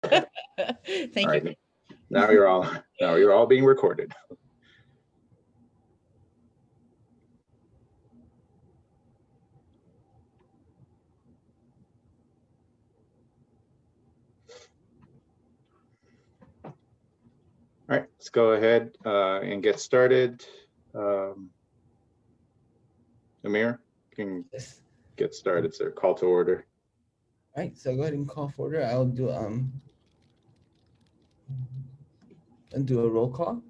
Thank All you. right. Now you're all being recorded. All right, let's go ahead and get started. Amir, you can get started, sir. Call to order. All right, so go ahead and call for order. I'll do a roll call.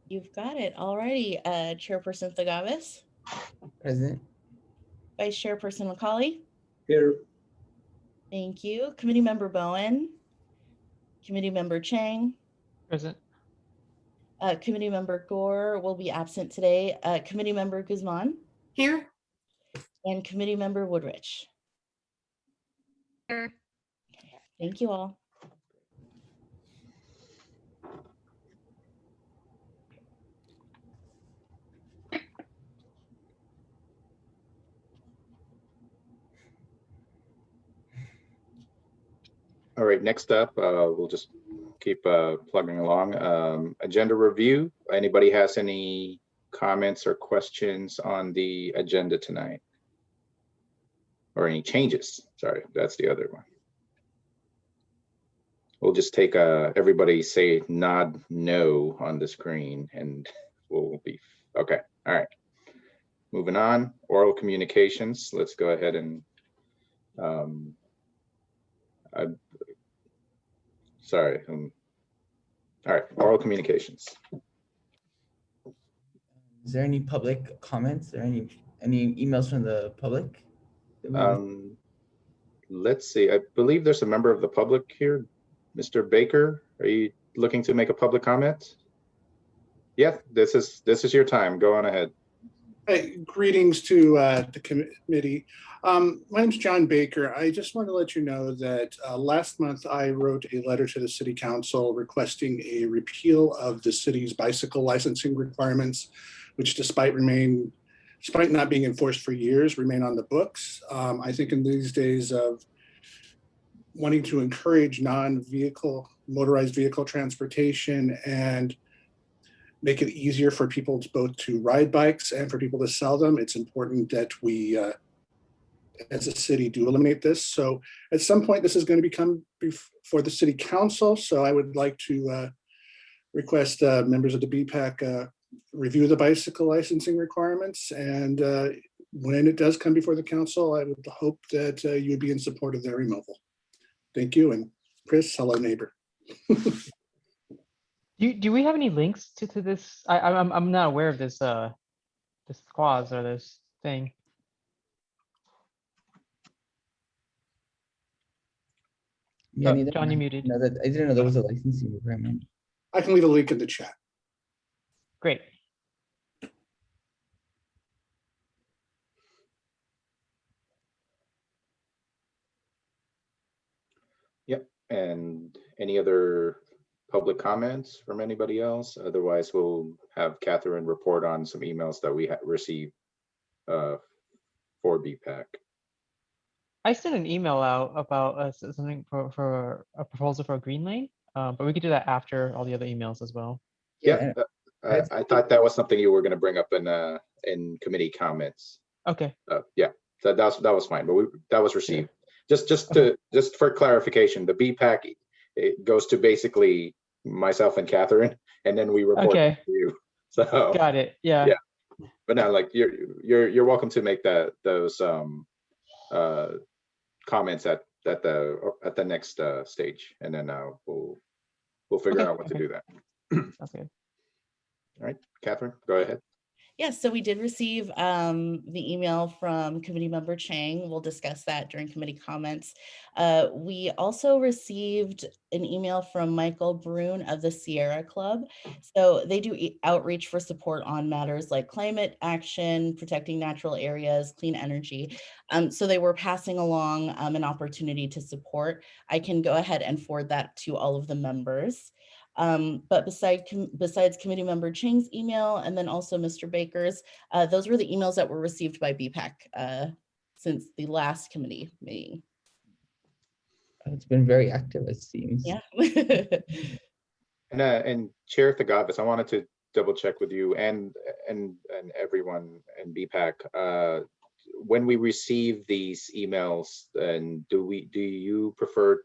You've got it. All righty. Chairperson Thagavis. Present. Vice Chairperson McCauley. Here. Thank you. Committee Member Bowen. Committee Member Chang. Present. Committee Member Gore will be absent today. Committee Member Guzman. Here. And Committee Member Woodrich. Here. Thank you all. All right, next up, we'll just keep plugging along. Agenda review. Anybody has any comments or questions on the agenda tonight? Or any changes? Sorry, that's the other one. We'll just take everybody say nod no on the screen and we'll be okay. All right. Moving on, oral communications. Let's go ahead and sorry. All right, oral communications. Is there any public comments or any emails from the public? Let's see. I believe there's a member of the public here. Mr. Baker, are you looking to make a public comment? Yeah, this is your time. Go on ahead. Hey, greetings to the committee. My name's John Baker. I just want to let you know that last month I wrote a letter to the City Council requesting a repeal of the city's bicycle licensing requirements, which despite not being enforced for years, remain on the books. I think in these days of wanting to encourage motorized vehicle transportation and make it easier for people both to ride bikes and for people to sell them, it's important that we, as a city, do eliminate this. So at some point, this is going to become before the City Council. So I would like to request members of the BPAC review the bicycle licensing requirements. And when it does come before the council, I would hope that you would be in support of their removal. Thank you. And Chris, hello, neighbor. Do we have any links to this? I'm not aware of this this clause or this thing. Yeah, Oh, John, you muted. No, I didn't know there was a licensing requirement. I can leave a link in the chat. Great. Yep. And any other public comments from anybody else? Otherwise, we'll have Catherine report on some emails that we received for BPAC. I sent an email out about something for a proposal for a green lane, but we could do that after all the other emails as well. Yeah, I thought that was something you were going to bring up in committee comments. Okay. Yeah, so that was fine, but that was received. Just for clarification, the BPAC, it goes to basically myself and Catherine, and then we report to you. So got it. Yeah. Yeah. But now, like you're welcome to make those comments at the next stage, and then we'll figure out what to do that. That's good. All right, Catherine, go ahead. Yes, so we did receive the email from Committee Member Chang. We'll discuss that during committee comments. We also received an email from Michael Brune of the Sierra Club. So they do outreach for support on matters like climate action, protecting natural areas, clean energy. So they were passing along an opportunity to support. I can go ahead and forward that to all of the members. But besides Committee Member Chang's email and then also Mr. Baker's, those were the emails that were received by BPAC since the last committee meeting. It's been very active, it seems. Yeah. And Chair Thagavis, I wanted to double check with you and everyone in BPAC. When we receive these emails, and do you prefer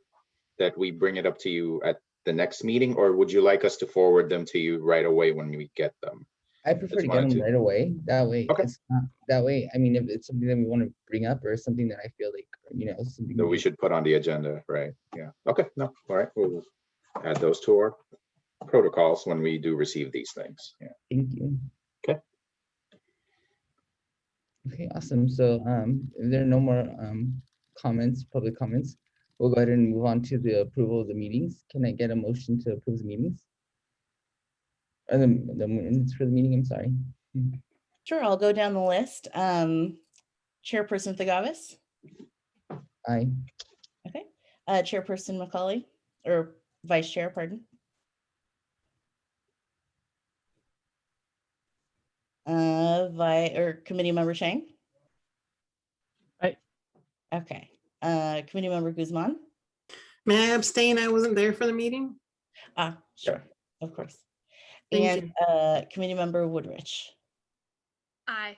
that we bring it up to you at the next meeting, or would you like us to forward them to you right away when we get them? I prefer Just to get wanted them to- right away. That way, Okay. it's not that way. I mean, if it's something that we want to bring up or something that I feel like, something That we should put on the agenda, right? Yeah. Okay. No. All right. We'll add those to our protocols when we do receive these things. Yeah. Thank you. Okay. Okay, awesome. So if there are no more comments, public comments, we'll go ahead and move on to the approval of the meetings. Can I get a motion to approve the meetings? Or the minutes for the meeting, I'm sorry. Sure, I'll go down the list. Chairperson Thagavis. Aye. Okay. Chairperson Macaulay, or Vice Chair, pardon. Committee Member Chang. Aye. Okay. Committee Member Guzman. May I abstain? I wasn't there for the meeting. Sure, of course. Thank And Committee Member Woodrich. Aye.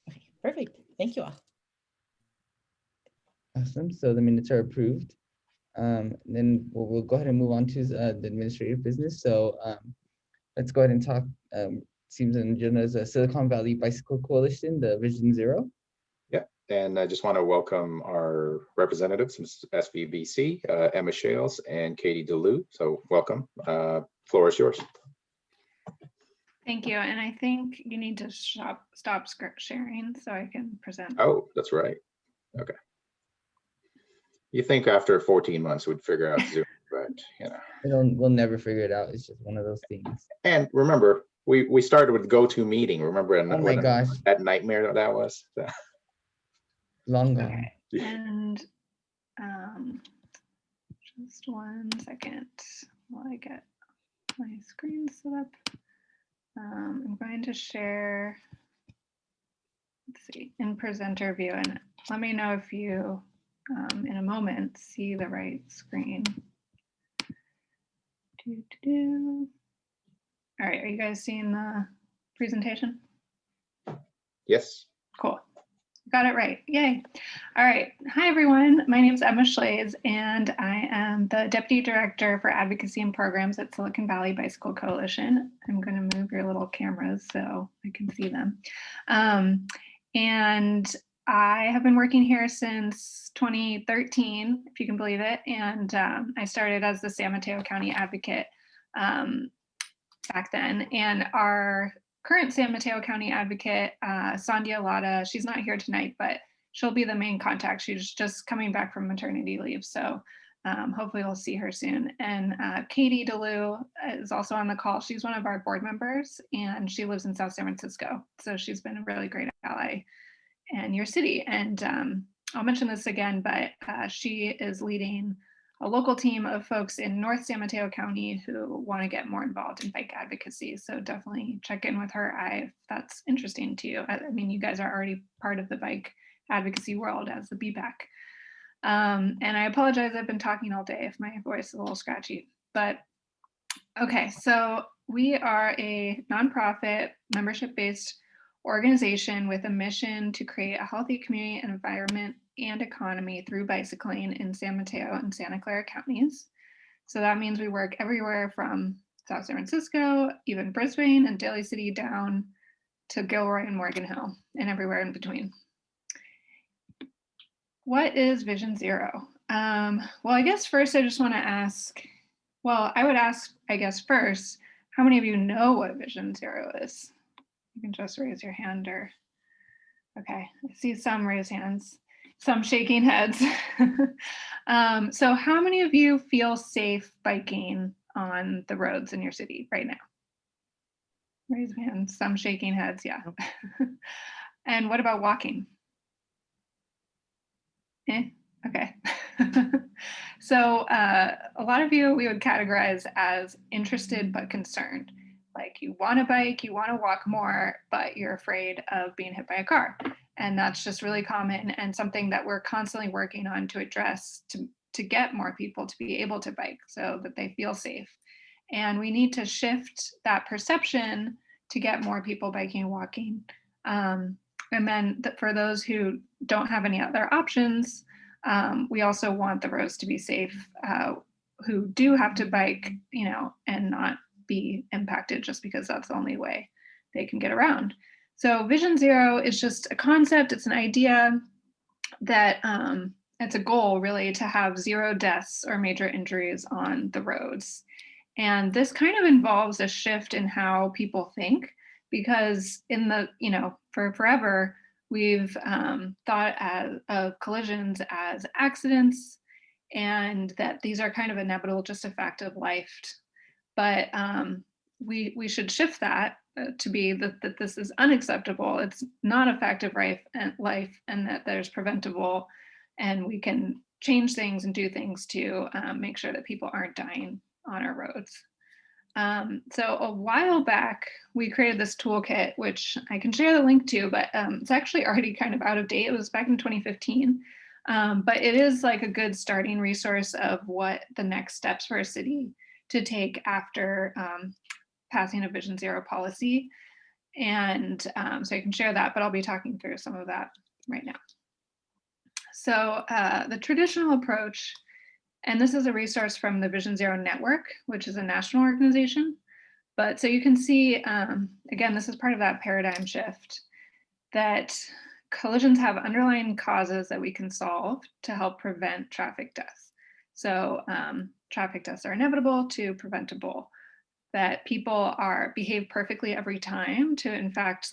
Okay, perfect. Thank you all. Awesome. So the minutes are approved. Then we'll go ahead and move on to the administrative business. So let's go ahead and talk. Seems an agenda is a Silicon Valley Bicycle Coalition, the Vision Zero. Yeah. And I just want to welcome our representatives from SVBC, Emma Shales and Katie DeLu. So welcome. Floor is yours. Thank you. And I think you need to stop script sharing so I can present. Oh, that's right. Okay. You think after 14 months we'd figure out Zoom, but We'll never figure it out. It's just one of those things. And remember, we started with GoToMemeeting. Remember Oh my gosh, that nightmare that was? long gone. Okay. And just 1 second while I get my screen set up. I'm going to share, let's see, in presenter view, and let me know if you, in a moment, see the right screen. All right, are you guys seeing the presentation? Yes. Cool. Got it right. Yay. All right. Hi, everyone. My name is Emma Schlaze, and I am the Deputy Director for Advocacy and Programs at Silicon Valley Bicycle Coalition. I'm going to move your little cameras so I can see them. And I have been working here since 2013, if you can believe it. And I started as the San Mateo County Advocate back then. And our current San Mateo County Advocate, Sandhya Latta, she's not here tonight, but she'll be the main contact. She's just coming back from maternity leave. So hopefully we'll see her soon. And Katie DeLu is also on the call. She's one of our board members and she lives in South San Francisco. So she's been a really great ally in your city. And I'll mention this again, but she is leading a local team of folks in North San Mateo County who want to get more involved in bike advocacy. So definitely check in with her if that's interesting to you. I mean, you guys are already part of the bike advocacy world as the BPAC. And I apologize, I've been talking all day if my voice is a little scratchy, but okay. So we are a nonprofit membership-based organization with a mission to create a healthy community and environment and economy through bicycling in San Mateo and Santa Clara counties. So that means we work everywhere from South San Francisco, even Brisbane and Daly City down to Gilroy and Morgan Hill and everywhere in between. What is Vision Zero? Well, I guess first I just want to ask, well, I would ask, I guess first, how many of you know what Vision Zero is? You can just raise your hand or, okay, I see some raise hands, some shaking heads. So how many of you feel safe biking on the roads in your city right now? Raise hands, some shaking heads, yeah. And what about walking? Okay. So a lot of you we would categorize as interested but concerned. Like you want to bike, you want to walk more, but you're afraid of being hit by a car. And that's just really common and something that we're constantly working on to address to to get more people to be able to bike so that they feel safe. And we need to shift that perception to get more people biking and walking. And then for those who don't have any other options, we also want the roads to be safe, who do have to bike, and not be impacted just because that's the only way they can get around. So Vision Zero is just a concept, it's an idea that it's a goal really to have 0 deaths or major injuries on the roads. And this kind of involves a shift in how people think, because for forever, we've thought of collisions as accidents, and that these are kind of inevitable, just a fact of life. But we should shift that to be that this is unacceptable. It's not a fact of life, and that there's preventable, and we can change things and do things to make sure that people aren't dying on our roads. So a while back, we created this toolkit, which I can share the link to, but it's actually already kind of out of date. It was back in 2015, but it is like a good starting resource of what the next steps for a city to take after passing a Vision Zero policy. And so I can share that, but I'll be talking through some of that right now. So the traditional approach, and this is a resource from the Vision Zero Network, which is a national organization. But so you can see, again, this is part of that paradigm shift, that collisions have underlying causes that we can solve to help prevent traffic deaths. So traffic deaths are inevitable to preventable, that people behave perfectly every time to, in fact,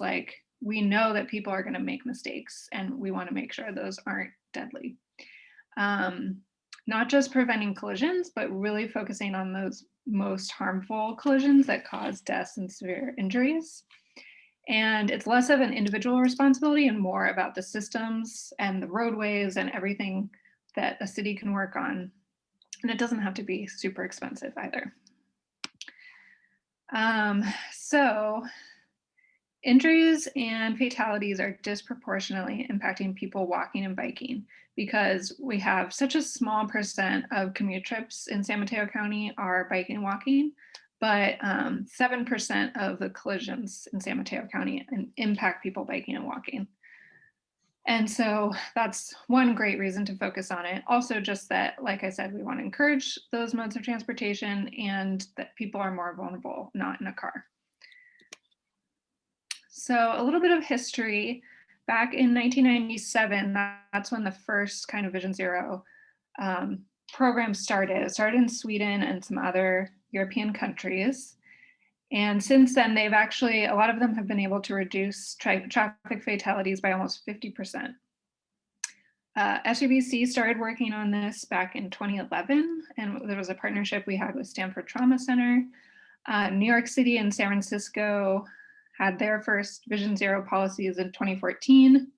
we know that people are going to make mistakes, and we want to make sure those aren't deadly. Not just preventing collisions, but really focusing on those most harmful collisions that cause deaths and severe injuries. And it's less of an individual responsibility and more about the systems and the roadways and everything that a city can work on. And it doesn't have to be super expensive either. So injuries and fatalities are disproportionately impacting people walking and biking, because we have such a small percent of commute trips in San Mateo County are biking and walking, but 7% of the collisions in San Mateo County impact people biking and walking. And so that's one great reason to focus on it. Also, just that, like I said, we want to encourage those modes of transportation, and that people are more vulnerable not in a car. So a little bit of history. Back in 1997, that's when the first kind of Vision Zero program started. It started in Sweden and some other European countries. And since then, they've actually, a lot of them have been able to reduce traffic fatalities by almost 50%. SUBC started working on this back in 2011, and there was a partnership we had with Stanford Trauma Center. New York City and San Francisco had their first Vision Zero policies in 2014,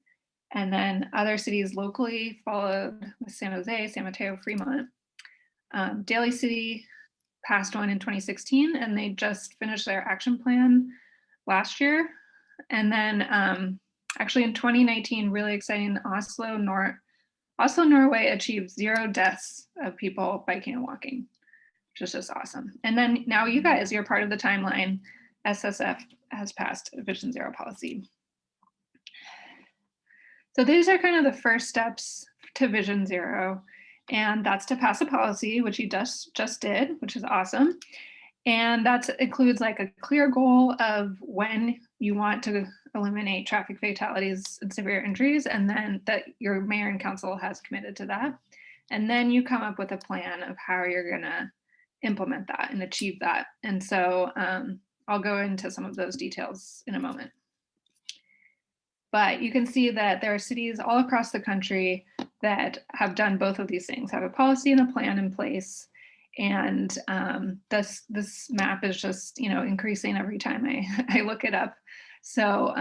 and then other cities locally followed with San Jose, San Mateo, Fremont. Daly City passed one in 2016, and they just finished their action plan last year. And then actually in 2019, really exciting, Oslo, Norway achieved 0 deaths of people biking and walking, which is just awesome. And then now you guys, you're part of the timeline. SSF has passed a Vision Zero policy. So these are kind of the first steps to Vision Zero, and that's to pass a policy, which he just did, which is awesome. And that includes like a clear goal of when you want to eliminate traffic fatalities and severe injuries, and then that your mayor and council has committed to that. And then you come up with a plan of how you're gonna implement that and achieve that. And so I'll go into some of those details in a moment. But you can see that there are cities all across the country that have done both of these things, have a policy and a plan in place. And this map is just, increasing every time I look it up. So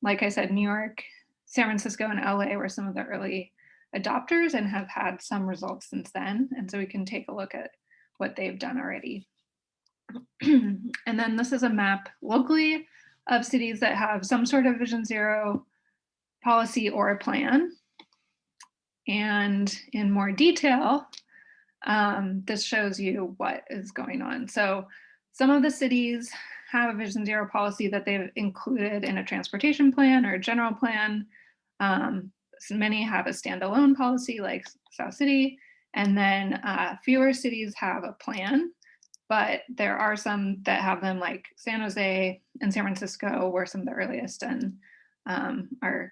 like I said, New York, San Francisco, and LA were some of the early adopters and have had some results since then. And so we can take a look at what they've done already. And then this is a map locally of cities that have some sort of Vision Zero policy or a plan. And in more detail, this shows you what is going on. So some of the cities have a Vision Zero policy that they've included in a transportation plan or a general plan. So many have a standalone policy like South City, and then fewer cities have a plan, but there are some that have them like San Jose and San Francisco were some of the earliest and are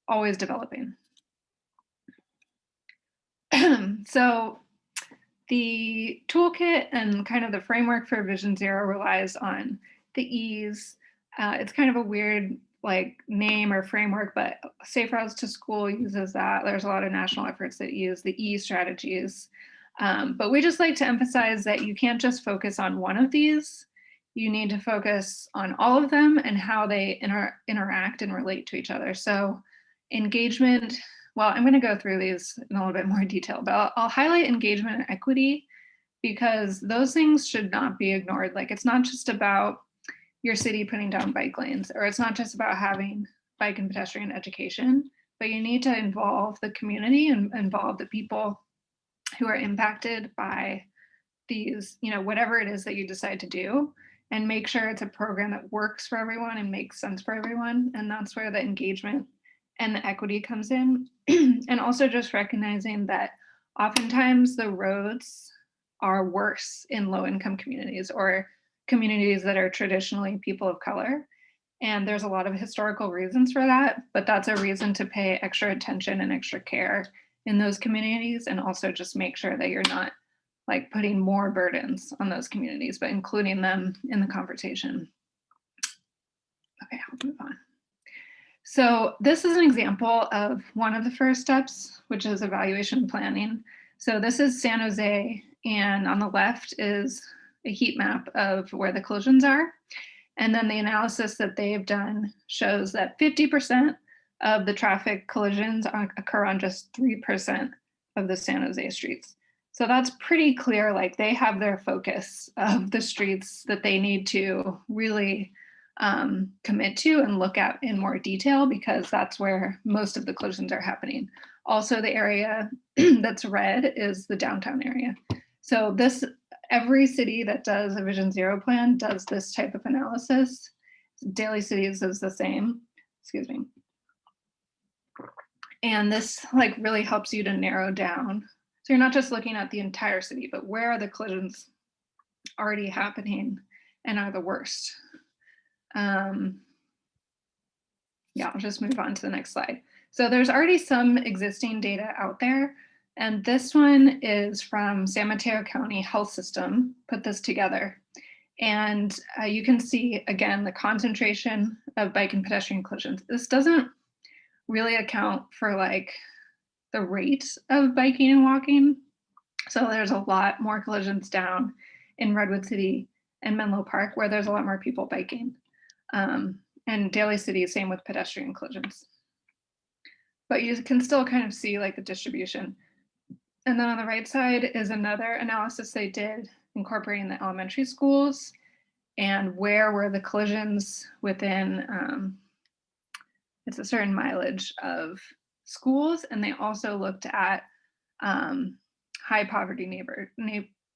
always developing. So the toolkit and kind of the framework for Vision Zero relies on the E's. It's kind of a weird like name or framework, but Safe Routes to School uses that. There's a lot of national efforts that use the E strategies. But we just like to emphasize that you can't just focus on one of these. You need to focus on all of them and how they interact and relate to each other. So engagement, well, I'm going to go through these in a little bit more detail, but I'll highlight engagement and equity because those things should not be ignored. Like it's not just about your city putting down bike lanes, or it's not just about having bike and pedestrian education, but you need to involve the community and involve the people who are impacted by these, you know, whatever it is that you decide to do, and make sure it's a program that works for everyone and makes sense for everyone. And that's where the engagement and the equity comes in. And also just recognizing that oftentimes the roads are worse in low-income communities or communities that are traditionally people of color. And there's a lot of historical reasons for that, but that's a reason to pay extra attention and extra care in those communities, and also just make sure that you're not like putting more burdens on those communities, but including them in the conversation. Okay, I'll move on. So this is an example of one of the first steps, which is evaluation planning. So this is San Jose, and on the left is a heat map of where the collisions are. And then the analysis that they've done shows that 50% of the traffic collisions occur on just 3% of the San Jose streets. So that's pretty clear, like they have their focus of the streets that they need to really commit to and look at in more detail, because that's where most of the collisions are happening. Also, the area that's red is the downtown area. So this, every city that does a Vision Zero plan does this type of analysis. Daily Cities is the same, excuse me. And this like really helps you to narrow down. So you're not just looking at the entire city, but where are the collisions already happening and are the worst? Yeah, I'll just move on to the next slide. So there's already some existing data out there. And this one is from San Mateo County Health System, put this together. And you can see, again, the concentration of bike and pedestrian collisions. This doesn't really account for like the rate of biking and walking. So there's a lot more collisions down in Redwood City and Menlo Park, where there's a lot more people biking. And Daly City, same with pedestrian collisions. But you can still kind of see like the distribution. And then on the right side is another analysis they did incorporating the elementary schools and where were the collisions within, it's a certain mileage of schools. And they also looked at high poverty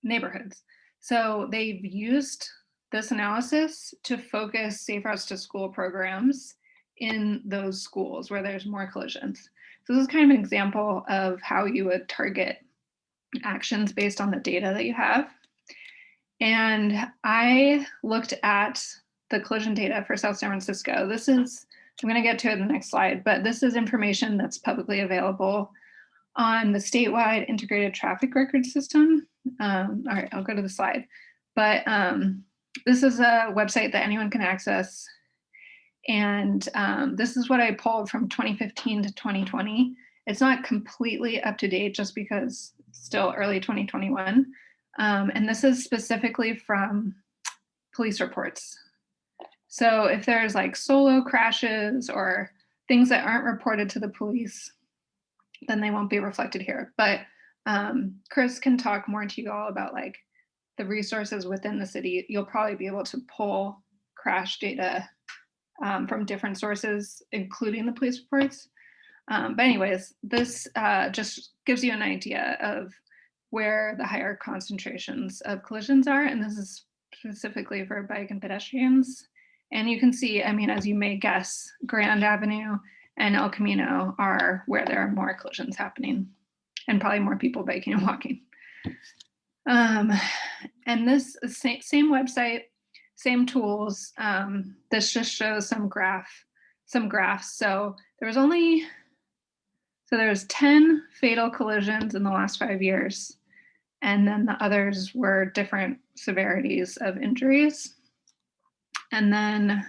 neighborhoods. So they've used this analysis to focus Safe Routes to School programs in those schools where there's more collisions. So this is kind of an example of how you would target actions based on the data that you have. And I looked at the collision data for South San Francisco. This is, I'm going to get to it in the next slide, but this is information that's publicly available on the statewide integrated traffic record system. All right, I'll go to the slide. But this is a website that anyone can access. And this is what I pulled from 2015 to 2020. It's not completely up to date just because it's still early 2021. And this is specifically from police reports. So if there's like solo crashes or things that aren't reported to the police, then they won't be reflected here. But Chris can talk more to you all about like the resources within the city. You'll probably be able to pull crash data from different sources, including the police reports. But anyways, this just gives you an idea of where the higher concentrations of collisions are. And this is specifically for bike and pedestrians. And you can see, I mean, as you may guess, Grand Avenue and El Camino are where there are more collisions happening and probably more people biking and walking. And this same website, same tools. This just shows some graphs. So there was 10 fatal collisions in the last 5 years. And then the others were different severities of injuries. And then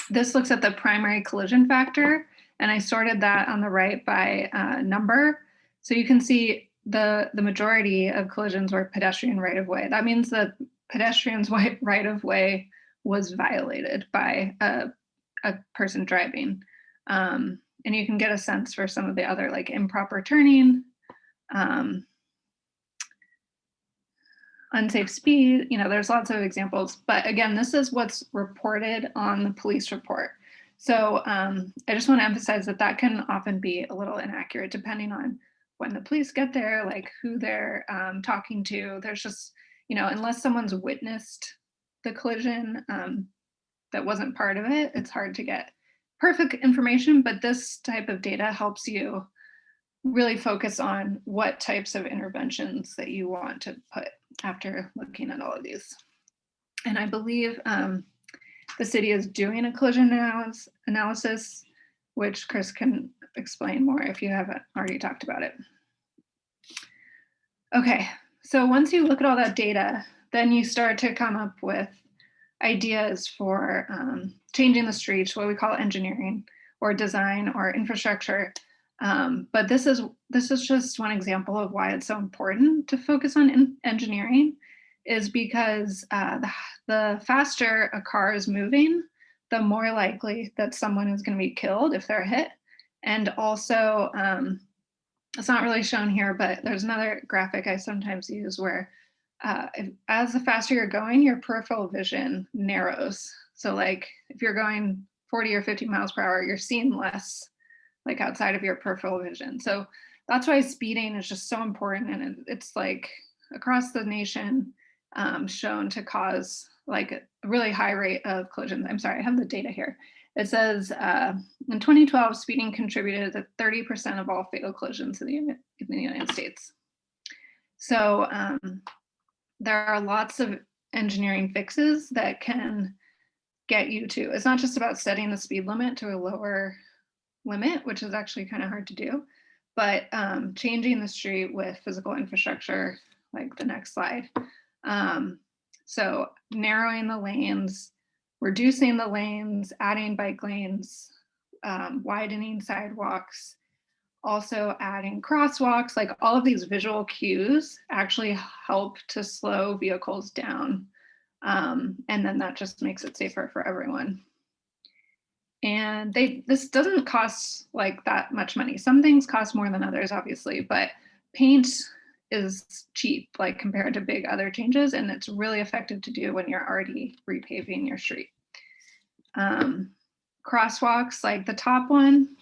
this looks at the primary collision factor. And I sorted that on the right by number. So you can see the majority of collisions were pedestrian right-of-way. That means the pedestrian's right-of-way was violated by a person driving. And you can get a sense for some of the other, like improper turning, unsafe speed, there's lots of examples. But again, this is what's reported on the police report. So I just want to emphasize that can often be a little inaccurate depending on when the police get there, like who they're talking to. There's just, unless someone's witnessed the collision that wasn't part of it, it's hard to get perfect information. But this type of data helps you really focus on what types of interventions that you want to put after looking at all of these. And I believe the city is doing a collision analysis, which Chris can explain more if you haven't already talked about it. Okay, so once you look at all that data, then you start to come up with ideas for changing the streets, what we call engineering or design or infrastructure. But this is just one example of why it's so important to focus on engineering, is because the faster a car is moving, the more likely that someone is going to be killed if they're hit. And also, it's not really shown here, but there's another graphic I sometimes use where as the faster you're going, your peripheral vision narrows. So like if you're going 40 or 50 miles per hour, you're seeing less like outside of your peripheral vision. So that's why speeding is just so important. And it's like across the nation shown to cause like a really high rate of collisions. I'm sorry, I have the data here. It says in 2012, speeding contributed to 30% of all fatal collisions in the United States. So there are lots of engineering fixes that can get you to, it's not just about setting the speed limit to a lower limit, which is actually kind of hard to do, but changing the street with physical infrastructure, like the next slide. So narrowing the lanes, reducing the lanes, adding bike lanes, widening sidewalks, also adding crosswalks, like all of these visual cues actually help to slow vehicles down. And then that just makes it safer for everyone. And this doesn't cost like that much money. Some things cost more than others, obviously, but paint is cheap, like compared to big other changes. And it's really effective to do when you're already repaving your street. Crosswalks, like the top one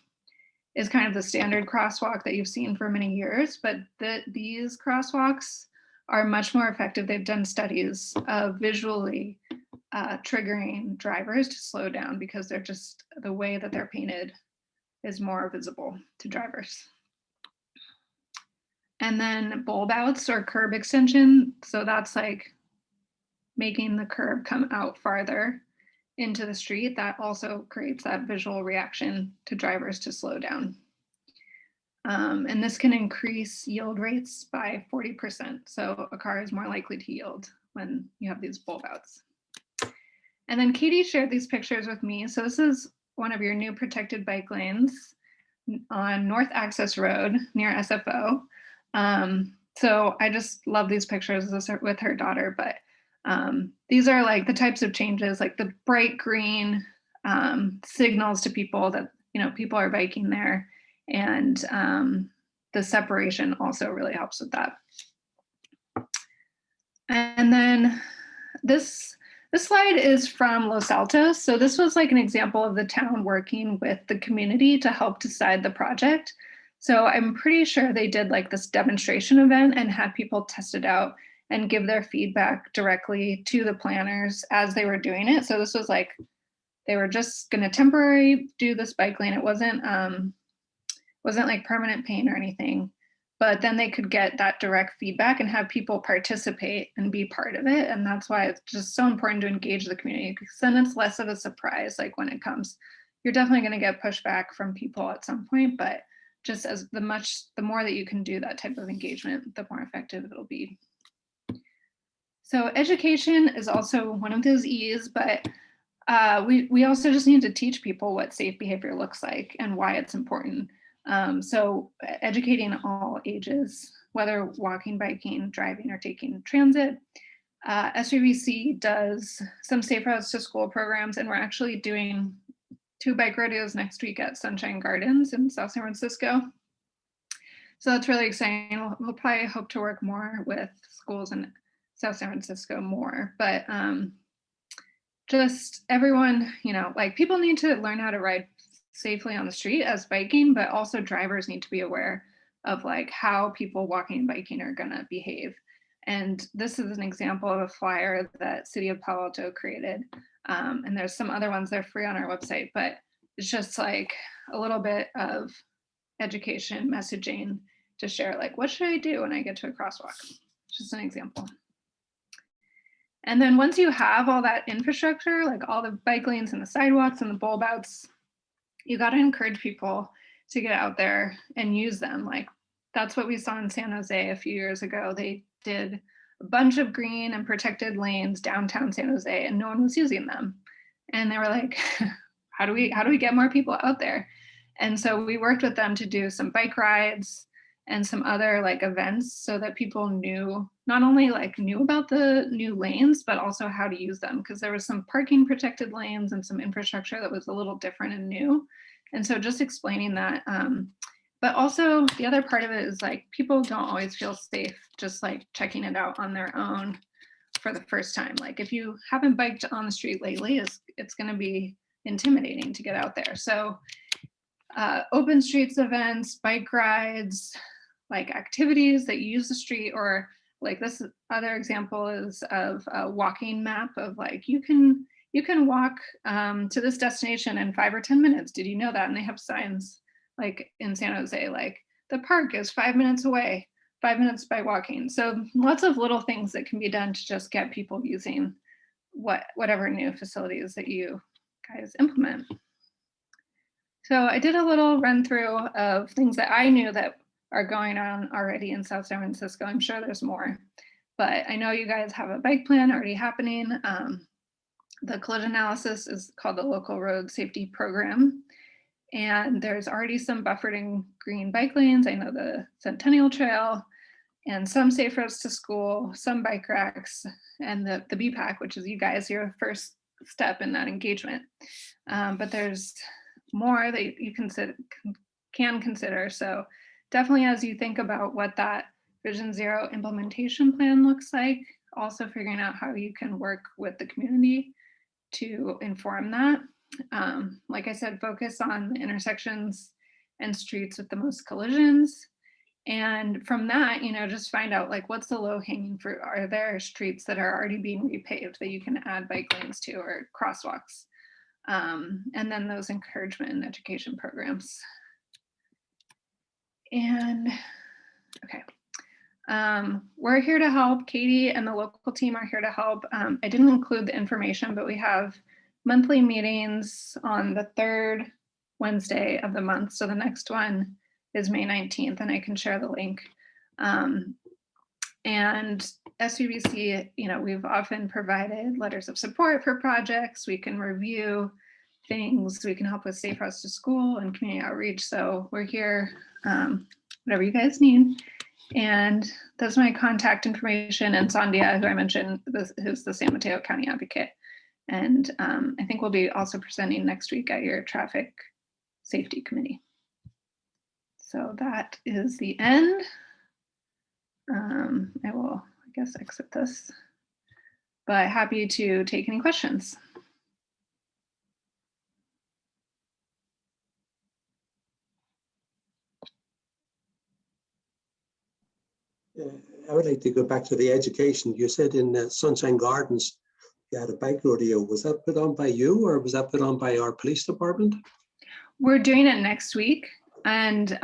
is kind of the standard crosswalk that you've seen for many years, but these crosswalks are much more effective. They've done studies of visually triggering drivers to slow down because they're just, the way that they're painted is more visible to drivers. And then bulb outs or curb extension. So that's like making the curb come out farther into the street. That also creates that visual reaction to drivers to slow down. And this can increase yield rates by 40%. So a car is more likely to yield when you have these bulb outs. And then Katie shared these pictures with me. So this is one of your new protected bike lanes on North Access Road near SFO. So I just love these pictures with her daughter, but these are like the types of changes, like the bright green signals to people that, people are biking there. And the separation also really helps with that. And then this slide is from Los Altos. So this was like an example of the town working with the community to help decide the project. So I'm pretty sure they did like this demonstration event and had people test it out and give their feedback directly to the planners as they were doing it. So this was like, they were just gonna temporarily do this bike lane. It wasn't like permanent paint or anything, but then they could get that direct feedback and have people participate and be part of it. And that's why it's just so important to engage the community, because then it's less of a surprise. Like when it comes, you're definitely going to get pushback from people at some point, but just as the more that you can do that type of engagement, the more effective it'll be. So education is also one of those E's, but we also just need to teach people what safe behavior looks like and why it's important. So educating all ages, whether walking, biking, driving, or taking transit. SUVC does some safe routes to school programs, and we're actually doing 2 bike rodeos next week at Sunshine Gardens in South San Francisco. So that's really exciting. We'll probably hope to work more with schools in South San Francisco more, but just everyone, like people need to learn how to ride safely on the street as biking, but also drivers need to be aware of like how people walking and biking are gonna behave. And this is an example of a flyer that City of Palo Alto created. And there's some other ones, they're free on our website, but it's just like a little bit of education messaging to share, like, what should I do when I get to a crosswalk? Just an example. And then once you have all that infrastructure, like all the bike lanes and the sidewalks and the bulb outs, you got to encourage people to get out there and use them. Like that's what we saw in San Jose a few years ago. They did a bunch of green and protected lanes downtown San Jose and no one was using them. And they were like, how do we get more people out there? And so we worked with them to do some bike rides and some other like events so that people knew, not only like knew about the new lanes, but also how to use them, because there was some parking protected lanes and some infrastructure that was a little different and new. And so just explaining that, but also the other part of it is like people don't always feel safe just like checking it out on their own for the first time. Like if you haven't biked on the street lately, it's going to be intimidating to get out there. So open streets events, bike rides, like activities that use the street, or like this other example is of a walking map of like you can walk to this destination in 5 or 10 minutes. Did you know that? And they have signs like in San Jose, like the park is 5 minutes away, 5 minutes by walking. So lots of little things that can be done to just get people using whatever new facilities that you guys implement. So I did a little run through of things that I knew that are going on already in South San Francisco. I'm sure there's more, but I know you guys have a bike plan already happening. The collision analysis is called the Local Road Safety Program. And there's already some buffered and green bike lanes. I know the Centennial Trail and some safe roads to school, some bike racks, and the BPAC, which is you guys, your first step in that engagement. But there's more that you can consider. So definitely as you think about what that Vision Zero implementation plan looks like, also figuring out how you can work with the community to inform that. Like I said, focus on the intersections and streets with the most collisions. And from that, just find out like what's the low hanging fruit. Are there streets that are already being repaved that you can add bike lanes to, or crosswalks? And then those encouragement and education programs. And okay, we're here to help. Katie and the local team are here to help. I didn't include the information, but we have monthly meetings on the 3rd Wednesday of the month. So the next one is May 19th, and I can share the link. And SUVC, we've often provided letters of support for projects. We can review things. We can help with safe routes to school and community outreach. So we're here, whatever you guys need. And that's my contact information. And Sandhya, who I mentioned, who's the San Mateo County Advocate. And I think we'll be also presenting next week at your traffic safety committee. So that is the end. I will, I guess, exit this, but happy to take any questions. I would like to go back to the education. You said in Sunshine Gardens, you had a bike rodeo. Was that put on by you or was that put on by our police department? We're doing it next week. And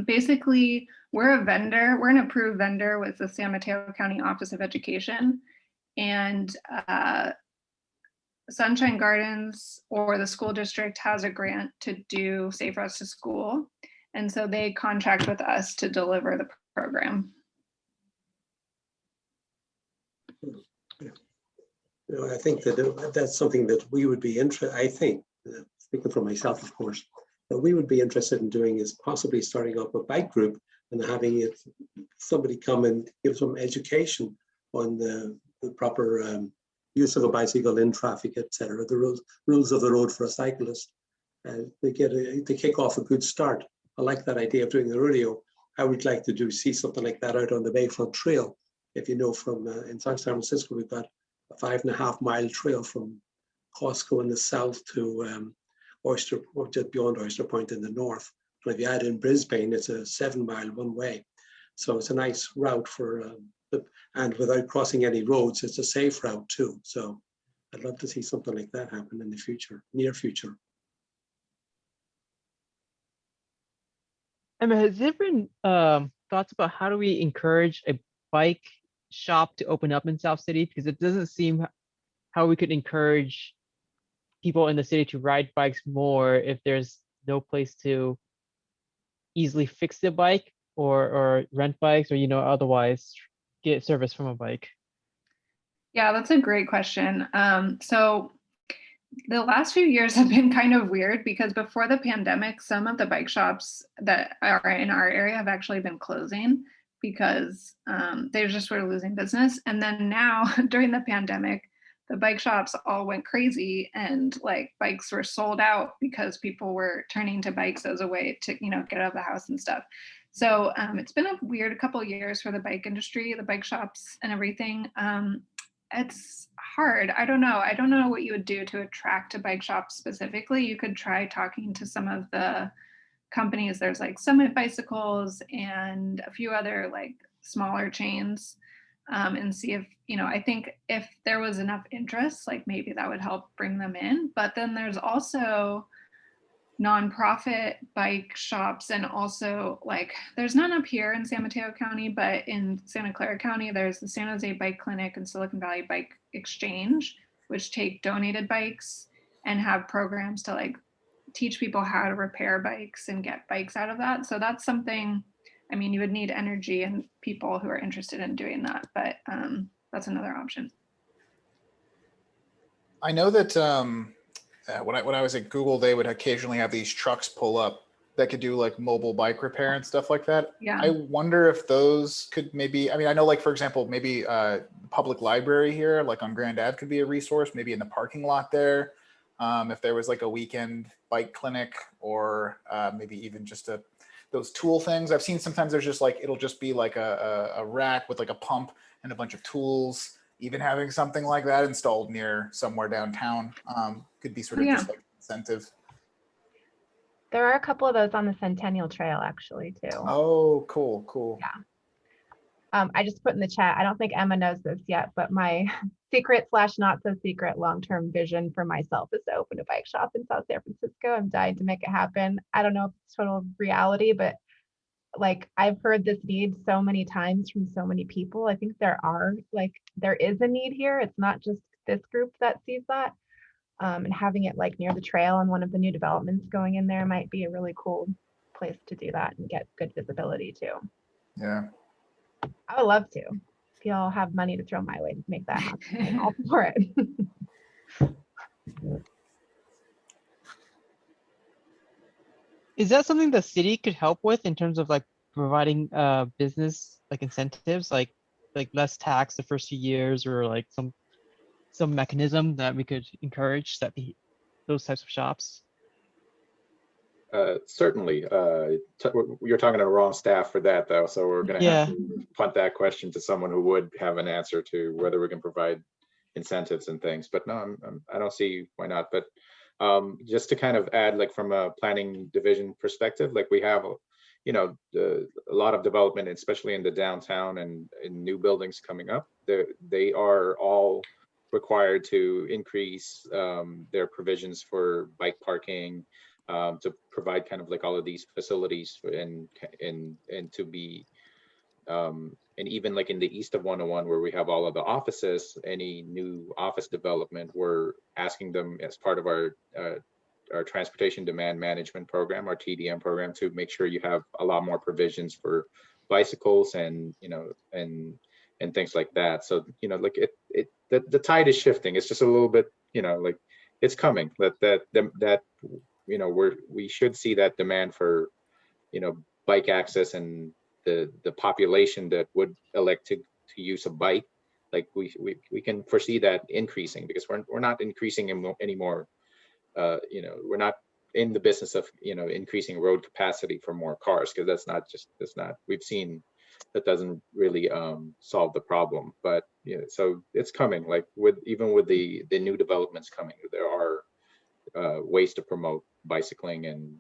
basically, we're a vendor. We're an approved vendor with the San Mateo County Office of Education. And Sunshine Gardens or the school district has a grant to do Safe Routes to School. And so they contract with us to deliver the program. I think that that's something that we would be interested. I think, speaking for myself, of course, that we would be interested in doing is possibly starting up a bike group and having somebody come and give some education on the proper use of a bicycle in traffic, etc. The rules of the road for a cyclist. They kick off a good start. I like that idea of doing the rodeo. I would like to see something like that out on the Bayfront Trail. If you know, from in South San Francisco, we've got a 5.5 mile trail from Costco in the south to Oyster, or just beyond Oyster Point in the north. And if you add in Brisbane, it's a 7 mile one way. So it's a nice route for, and without crossing any roads, it's a safe route too. So I'd love to see something like that happen in the future, near future. Emma, has there been thoughts about how do we encourage a bike shop to open up in South City? Because it doesn't seem how we could encourage people in the city to ride bikes more if there's no place to easily fix the bike or rent bikes or, you know, otherwise get service from a bike. Yeah, that's a great question. So the last few years have been kind of weird because before the pandemic, some of the bike shops that are in our area have actually been closing because they just were losing business. And then now during the pandemic, the bike shops all went crazy and like bikes were sold out because people were turning to bikes as a way to, you know, get out of the house and stuff. So it's been a weird couple of years for the bike industry, the bike shops and everything. It's hard. I don't know. I don't know what you would do to attract a bike shop specifically. You could try talking to some of the companies. There's like Summit Bicycles and a few other like smaller chains and see if, you know, I think if there was enough interest, like maybe that would help bring them in. But then there's also nonprofit bike shops and also like there's none up here in San Mateo County, but in Santa Clara County, there's the San Jose Bike Clinic and Silicon Valley Bike Exchange, which take donated bikes and have programs to like teach people how to repair bikes and get bikes out of that. So that's something, I mean, you would need energy and people who are interested in doing that, but that's another option. I know that when I was at Google, they would occasionally have these trucks pull up that could do like mobile bike repair and stuff like that. Yeah. I wonder if those could maybe, I mean, I know like, for example, maybe the public library here, like on Grand Ave could be a resource, maybe in the parking lot there. If there was like a weekend bike clinic or maybe even just those tool things. I've seen sometimes there's just like, it'll just be like a rack with like a pump and a bunch of tools. Even having something like that installed near somewhere downtown could be sort of just like incentive. There are a couple of those on the Centennial Trail actually too. Oh, cool, cool. Yeah. I just put in the chat, I don't think Emma knows this yet, but my secret / not so secret long-term vision for myself is to open a bike shop in South San Francisco. I'm dying to make it happen. I don't know if it's total reality, but like I've heard this need so many times from so many people. I think there is a need here. It's not just this group that sees that. And having it like near the trail and one of the new developments going in there might be a really cool place to do that and get good visibility too. Yeah. I would love to. If y'all have money to throw my way to make that happen, I'm all for it. Is that something the city could help with in terms of like providing business like incentives, like less tax the first few years or like some mechanism that we could encourage those types of shops? Certainly. You're talking to the wrong staff for that though, so we're going to have to punt that question to someone who would have an answer to whether we can provide incentives and things. But no, I don't see why not. But just to kind of add, like from a planning division perspective, like we have, you know, a lot of development, especially in the downtown and in new buildings coming up, they are all required to increase their provisions for bike parking, to provide kind of like all of these facilities and to be and even like in the east of 101 where we have all of the offices, any new office development, we're asking them as part of our transportation demand management program, our TDM program, to make sure you have a lot more provisions for bicycles and, you know, and things like that. So, you know, like the tide is shifting. It's just a little bit, you know, like it's coming. That you know, we should see that demand for, you know, bike access and the population that would elect to use a bike. Like we can foresee that increasing, because we're not increasing anymore. You know, we're not in the business of, you know, increasing road capacity for more cars, because that's not we've seen that doesn't really solve the problem. But you know, so it's coming. Like even with the new developments coming, there are ways to promote bicycling and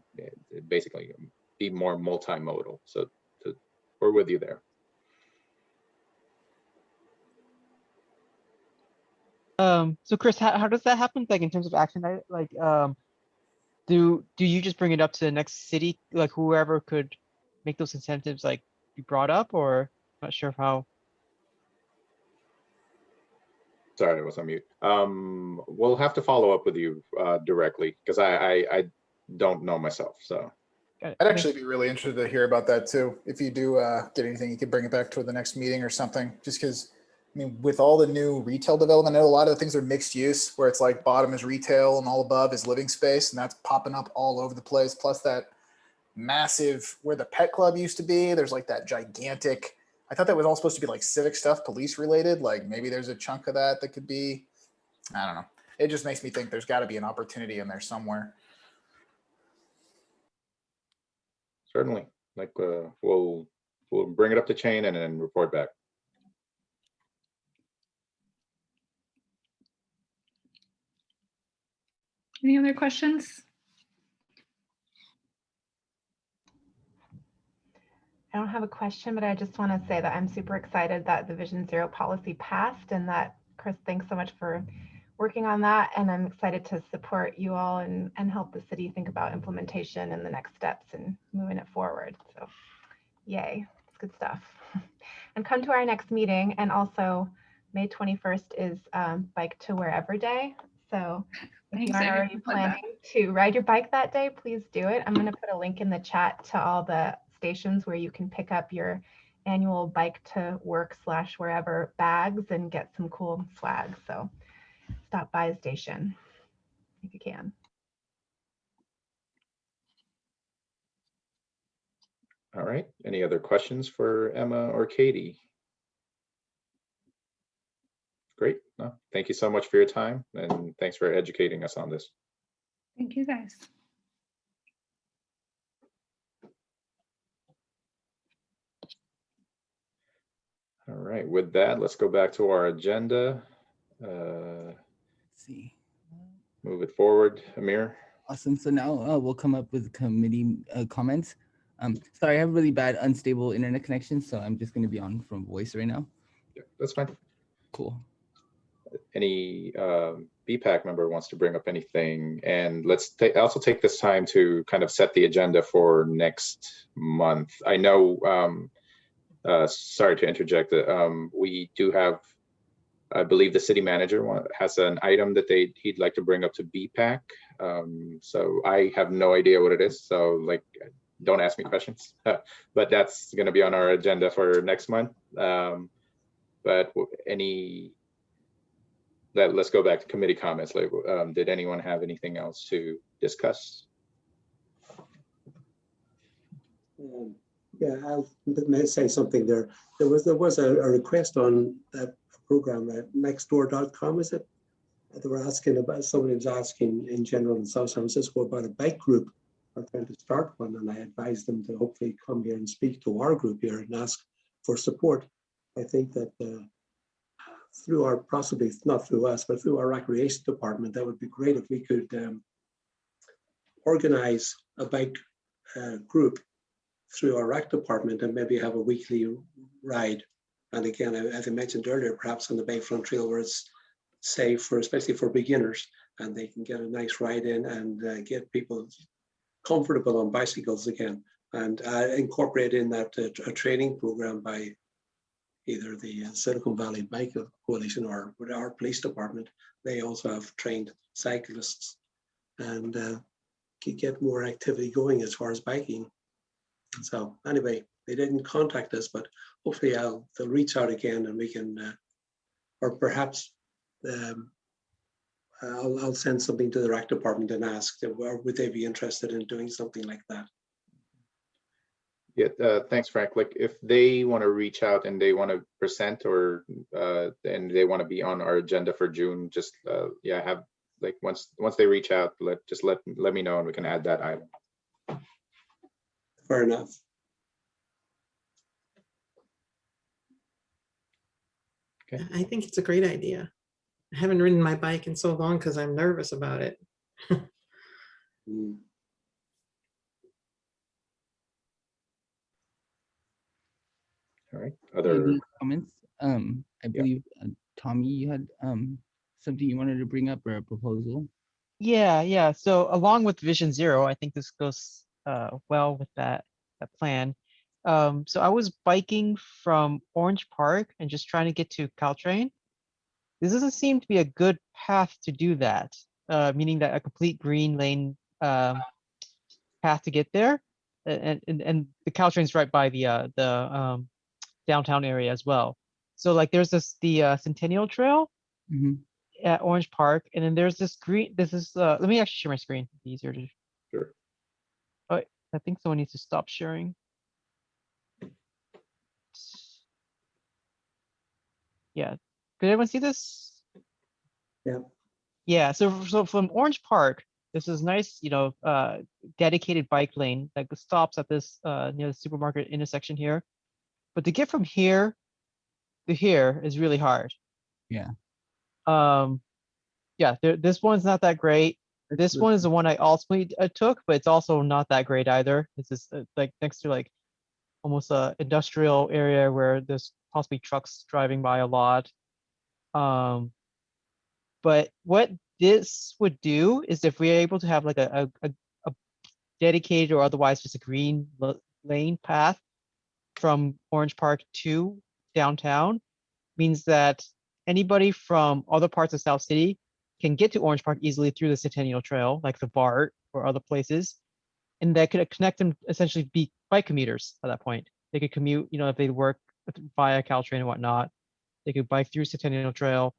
basically be more multimodal. So we're with you there. So Chris, how does that happen? Like in terms of action, like, do you just bring it up to the next city, like whoever could make those incentives like be brought up, or not sure how? Sorry, I was on mute. We'll have to follow up with you directly, because I don't know myself. So Got it. I'd Okay. actually be really interested to hear about that too. If you do get anything, you could bring it back to the next meeting or something. Just because, I mean, with all the new retail development, I know a lot of the things are mixed use, where it's like bottom is retail and all above is living space, and that's popping up all over the place. Plus that massive, where the pet club used to be, there's like that gigantic, I thought that was all supposed to be like civic stuff, police related. Like maybe there's a chunk of that could be, I don't know. It just makes me think there's got to be an opportunity in there somewhere. certainly, like we'll bring it up the chain and then report back. Any other questions? I don't have a question, but I just want to say that I'm super excited that the Vision Zero policy passed, and that, Chris, thanks so much for working on that. And I'm excited to support you all and help the city think about implementation and the next steps and moving it forward. So yay, it's good stuff. And come to our next meeting. And also May 21st is Bike to Wherever Day. So if you aren't already planning to ride your bike that day, please do it. I'm going to put a link in the chat to all the stations where you can pick up your annual Bike to Work / wherever bags and get some cool swag. So stop by a station if you can. All right. Any other questions for Emma or Katie? Great. No, thank you so much for your time, and thanks for educating us on this. Thank you, guys. All right. With that, let's go back to our agenda. Let's see. Move it forward, Amir. Awesome. So now we'll come up with committee comments. Sorry, I have really bad unstable internet connection, so I'm just going to be on from voice right now. Yeah, that's fine. Cool. Any BPAC member wants to bring up anything, and let's also take this time to kind of set the agenda for next month. I know, sorry to interject, we do have, I believe the city manager has an item that he'd like to bring up to BPAC. So I have no idea what it is. So like, don't ask me questions, but that's going to be on our agenda for next month. But let's go back to committee comments. Did anyone have anything else to discuss? Yeah, I'll say something there. There was a request on that program at nextdoor.com, is it? They were asking about, somebody was asking in general in South San Francisco about a bike group. We're trying to start one, and I advised them to hopefully come here and speak to our group here and ask for support. I think that through our, possibly not through us, but through our recreation department, that would be great if we could organize a bike group through our rec department and maybe have a weekly ride. And again, as I mentioned earlier, perhaps on the Bayfront Trail where it's safe for, especially for beginners, and they can get a nice ride in and get people comfortable on bicycles again, and incorporate in that a training program by either the Silicon Valley Bike Coalition or with our police department. They also have trained cyclists and get more activity going as far as biking. So anyway, they didn't contact us, but hopefully they'll reach out again and we can, or perhaps I'll send something to the rec department and ask them, would they be interested in doing something like that? Yeah, thanks, Frank. Like if they want to reach out and they want to present or and they want to be on our agenda for June, just yeah, have like once they reach out, let me know and we can add that item. Fair enough. Okay. I think it's a great idea. I haven't ridden my bike in so long because I'm nervous about it. Mm. All right. Any Other comments? I believe Tommy, you had something you wanted to bring up or a proposal. Yeah. So along with Vision Zero, I think this goes well with that plan. So I was biking from Orange Park and just trying to get to Caltrain. This doesn't seem to be a good path to do that, meaning that a complete green lane path to get there, and the Caltrain's right by the downtown area as well. So like there's the Centennial Trail at Orange Park, and then there's this green. This is let me actually share my screen. It'd be easier to. Sure. Oh, I think someone needs to stop sharing. Yeah, could everyone see this? Yeah. Yeah. So from Orange Park, this is nice, dedicated bike lane that stops at this near the supermarket intersection here. But to get from here to here is really hard. Yeah. Yeah, this one's not that great. This one is the one I ultimately took, but it's also not that great either. This is like next to like almost a industrial area where there's possibly trucks driving by a lot. But what this would do is if we're able to have like a dedicated or otherwise just a green lane path from Orange Park to downtown, means that anybody from other parts of South City can get to Orange Park easily through the Centennial Trail, like the BART or other places, and that could connect them, essentially be bike commuters at that point. They could commute, if they work via Caltrain and whatnot, they could bike through Centennial Trail,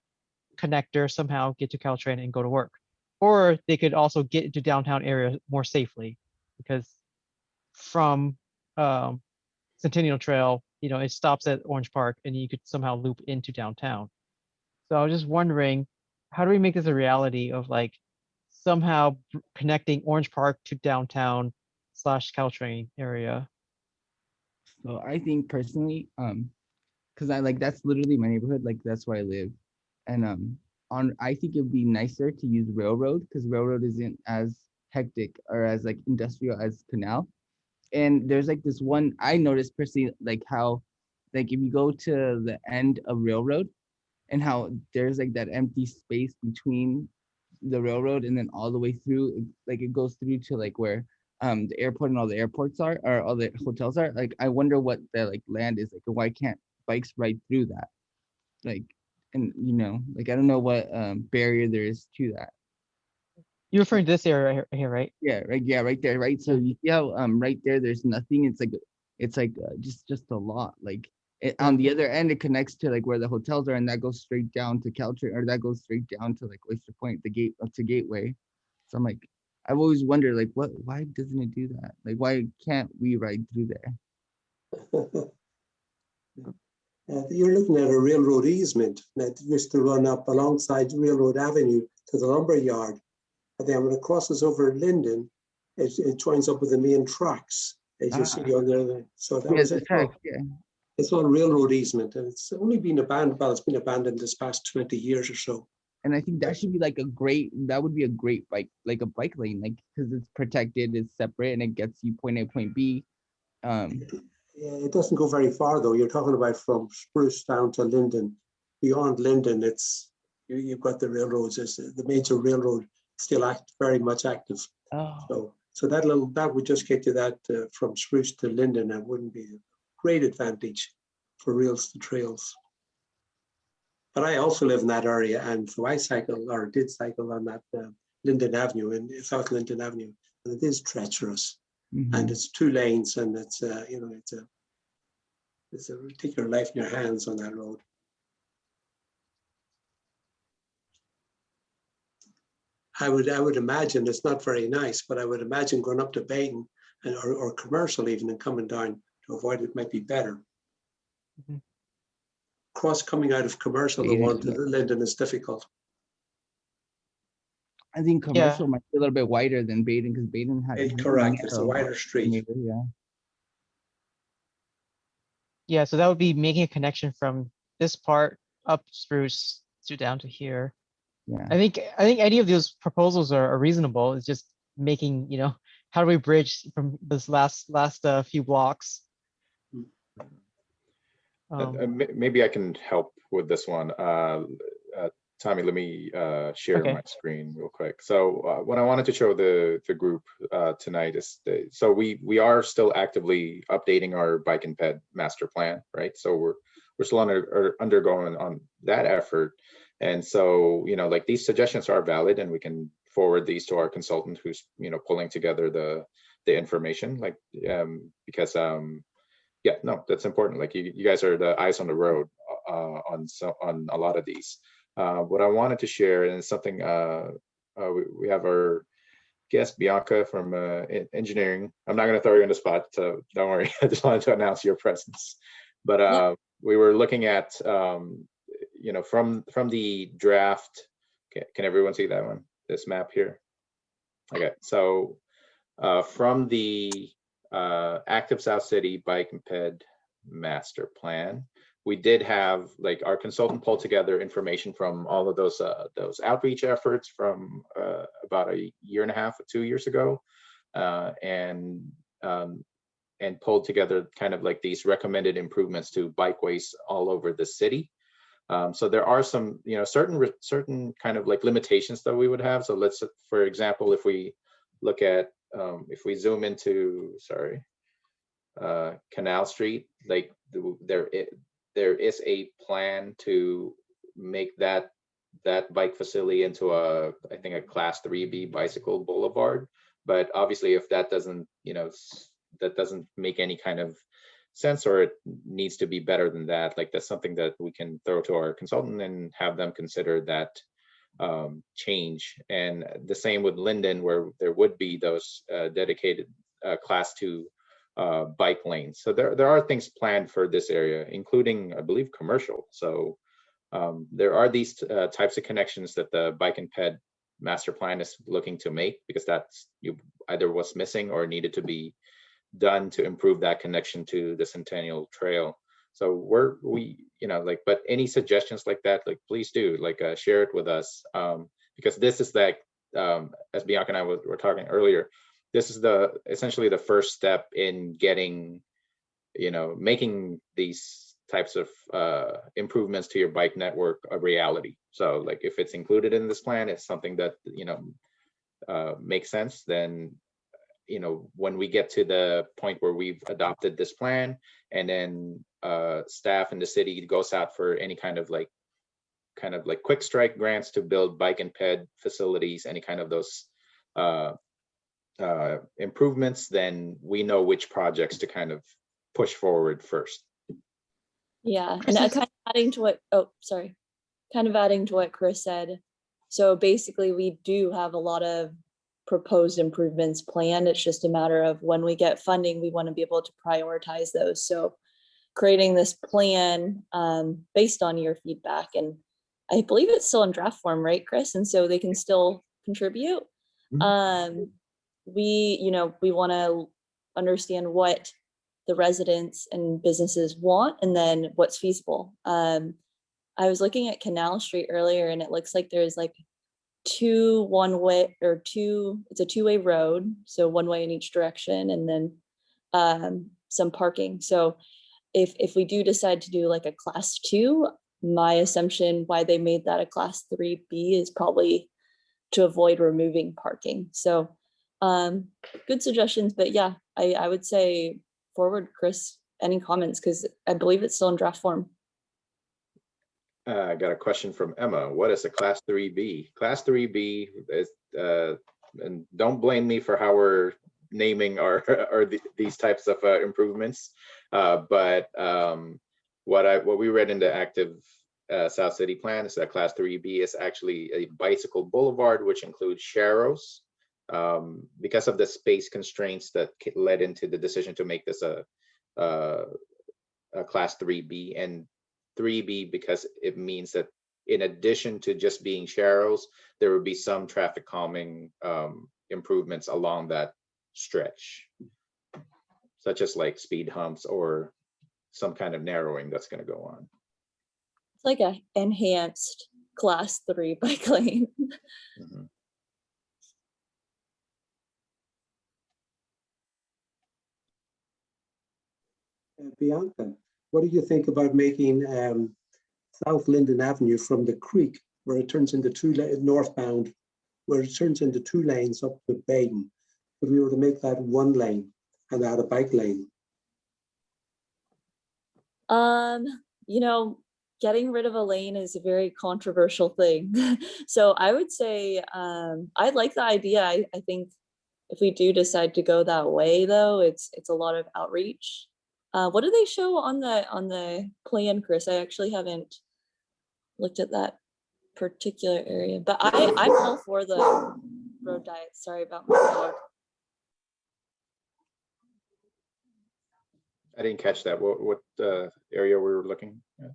connect there somehow, get to Caltrain and go to work. Or they could also get into downtown area more safely, because from Centennial Trail, it stops at Orange Park and you could somehow loop into downtown. So I was just wondering, how do we make this a reality of like somehow connecting Orange Park to downtown / Caltrain area? So I think personally, because I like that's literally my neighborhood, like that's where I live, and I think it'd be nicer to use railroad because railroad isn't as hectic or as like industrial as canal. And there's like this one I noticed personally, like how, like if you go to the end of railroad, and how there's like that empty space between the railroad and then all the way through, like it goes through to like where the airport and all the airports are, or all the hotels are. Like I wonder what the like land is like, and why can't bikes ride through that? Like, and like I don't know what barrier there is to that. You're referring to this area right here, right? Yeah, right. Yeah, right there. Right. So you see how right there, there's nothing. It's like just a lot. Like on the other end, it connects to like where the hotels are, and that goes straight down to Caltrain, or that goes straight down to like Oyster Point, the gate up to Gateway. So I'm like, I've always wondered like, why doesn't it do that? Like, why can't we ride through there? You're looking at a railroad easement that used to run up alongside Railroad Avenue to the lumber yard. And then when it crosses over Linden, it joins up with the main tracks, as you see on there. So that was it. It's all railroad easement, and it's only been abandoned. Well, it's been abandoned this past 20 years or so. And I think that should be like that would be a great bike, like a bike lane, like because it's protected, it's separate, and it gets you point A, point B. It doesn't go very far though. You're talking about from Spruce down to Linden. Beyond Linden, you've got the railroads. The major railroad still very much active. Oh. So that would just get you that from Spruce to Linden, and wouldn't be a great advantage for rails to trails. But I also live in that area, and so I did cycle on that Linden Avenue, in South Linden Avenue, and it is treacherous, and it's 2 lanes, and it's it's a take your life in your hands on that road. I would imagine it's not very nice, but I would imagine going up to Baden or Commercial even and coming down to avoid it might be better. Cross coming out of Commercial to one to Linden is difficult. I think Commercial might be a little bit wider than Baden, because Baden had correct. It's a wider street. Yeah. Yeah, so that would be making a connection from this part up Spruce to down to here. Yeah. I think any of those proposals are reasonable. It's just making, how do we bridge from this last few blocks? Maybe I can help with this one. Tommy, let me share my screen real quick. So what I wanted to show the group tonight is, so we are still actively updating our bike and ped master plan, right? So we're still undergoing on that effort. And so, like these suggestions are valid, and we can forward these to our consultant who's, pulling together the information, like, because yeah, no, that's important. Like you guys are the eyes on the road on a lot of these. What I wanted to share, and it's something we have our guest Bianca from engineering. I'm not going to throw you on the spot, so don't worry. I just wanted to announce your presence. But we were looking at, from the draft. Can everyone see that one? This map here. Okay, so from the Active South City Bike and Ped Master Plan, we did have, like, our consultant pulled together information from all of those outreach efforts from about 1.5 years, 2 years ago, and pulled together kind of like these recommended improvements to bikeways all over the city. So there are some, certain kind of like limitations that we would have. So let's, for example, if we look at, if we zoom into, Canal Street, like there is a plan to make that bike facility into I think a class 3B bicycle boulevard. But obviously if that doesn't, that doesn't make any kind of sense, or it needs to be better than that, like that's something that we can throw to our consultant and have them consider that change. And the same with Linden, where there would be those dedicated class 2 bike lanes. So there are things planned for this area, including, I believe, commercial. So there are these types of connections that the bike and ped master plan is looking to make, because that's either was missing or needed to be done to improve that connection to the Centennial Trail. So but any suggestions like that, like, please do, like, share it with us, because this is like, as Bianca and I were talking earlier, this is essentially the first step in getting, making these types of improvements to your bike network a reality. So like, if it's included in this plan, it's something that, makes sense, then, when we get to the point where we've adopted this plan, and then staff in the city goes out for any kind of like quick strike grants to build bike and ped facilities, any kind of those improvements, then we know which projects to kind of push forward first. Yeah, and kind of adding to what Chris said. So basically, we do have a lot of proposed improvements planned. It's just a matter of when we get funding, we want to be able to prioritize those. So creating this plan based on your feedback, and I believe it's still in draft form, right, Chris? And so they can still contribute. Mm-hmm. We want to understand what the residents and businesses want, and then what's feasible. I was looking at Canal Street earlier, and it looks like there's like it's a two-way road, so one way in each direction, and then some parking. So if we do decide to do like a class 2, my assumption why they made that a class 3B is probably to avoid removing parking. So good suggestions, but yeah, I would say forward, Chris, any comments? Because I believe it's still in draft form. I got a question from Emma. What is a class 3B? Class 3B is, and don't blame me for how we're naming these types of improvements, but what we read in the active South City plan is that class 3B is actually a bicycle boulevard, which includes sharrows. Because of the space constraints that led into the decision to make this a class 3B, and 3B because it means that in addition to just being sharrows, there would be some traffic calming improvements along that stretch, such as like speed humps or some kind of narrowing that's going to go on. It's like a enhanced class 3 bike lane. Mm-hmm. Bianca, what do you think about making South Linden Avenue from the creek, where it turns into northbound, where it turns into 2 lanes up to Baden? If we were to make that 1 lane and add a bike lane? You know, getting rid of a lane is a very controversial thing. So I would say I like the idea. I think if we do decide to go that way, though, it's a lot of outreach. What do they show on the plan, Chris? I actually haven't looked at that particular area, but I'm all for the road diet. Sorry about my dog. I didn't catch that. What area we were looking at?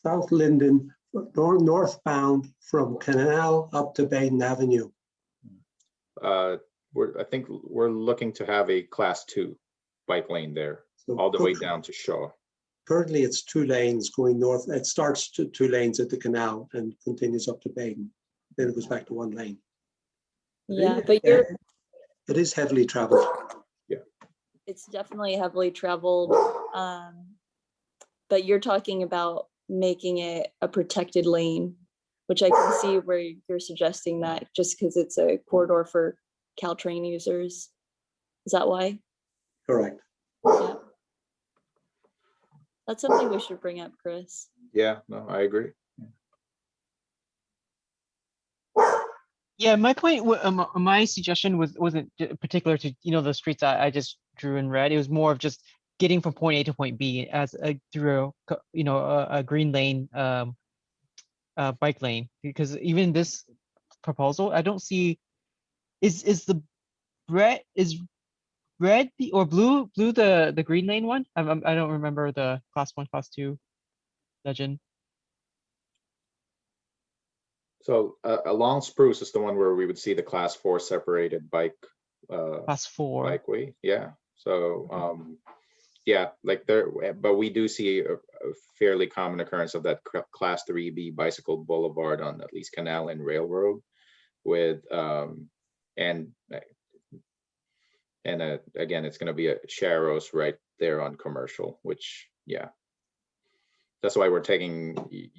South Linden, northbound from Canal up to Baden Avenue. I think we're looking to have a class 2 bike lane there, So all the way down to Shaw. Currently, it's 2 lanes going north. It starts to 2 lanes at the canal and continues up to Baden. Then it goes back to 1 lane. Yeah, but it is heavily traveled. It's definitely heavily traveled. But you're talking about making it a protected lane, which I can see where you're suggesting that just because it's a corridor for Caltrain users. Is that why? Correct. Yeah. That's something we should bring up, Chris. Yeah, no, I agree. Yeah, my point, my suggestion wasn't particular to the streets I just drew in red. It was more of just getting from point A to point B as through a green lane bike lane, because even this proposal I don't see is the red or blue the green lane one. I don't remember the class 1 class 2 legend. So along Spruce is the one where we would see the class 4 separated bike class 4 bikeway. Yeah. So yeah, like there, but we do see a fairly common occurrence of that class 3B bicycle boulevard on at least Canal and Railroad with again, it's going to be a Sharrows right there on Commercial, which, yeah, that's why we're taking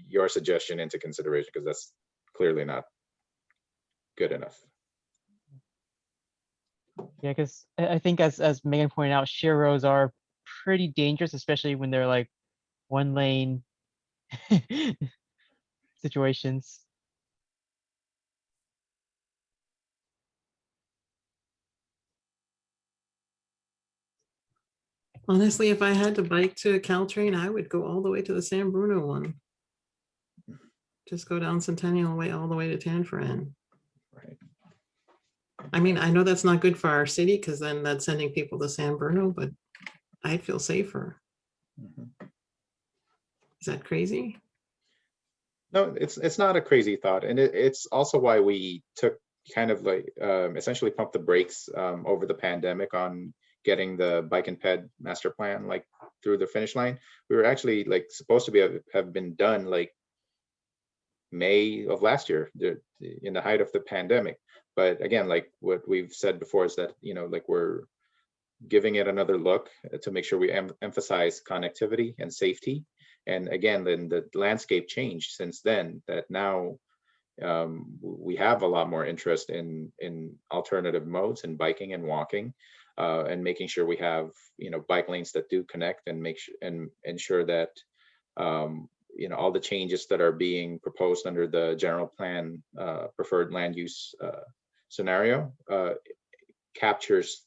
your suggestion into consideration, because that's clearly not good enough. Yeah, because I think as Megan pointed out, Sharrows are pretty dangerous, especially when they're like 1 lane situations. Honestly, if I had to bike to Caltrain, I would go all the way to the San Bruno one. Just go down Centennial Way all the way to Tanforan. Right. I mean, I know that's not good for our city because then that's sending people to San Bruno, but I'd feel safer. Mm-hmm. Is that crazy? No, it's not a crazy thought, and it's also why we took kind of like essentially pumped the brakes over the pandemic on getting the bike and ped master plan like through the finish line. We were actually like supposed to have been done like May of last year, in the height of the pandemic. But again, like what we've said before is that like we're giving it another look to make sure we emphasize connectivity and safety. And again, then the landscape changed since then, that now we have a lot more interest in alternative modes and biking and walking, and making sure we have, bike lanes that do connect, and make sure and ensure that all the changes that are being proposed under the general plan preferred land use scenario captures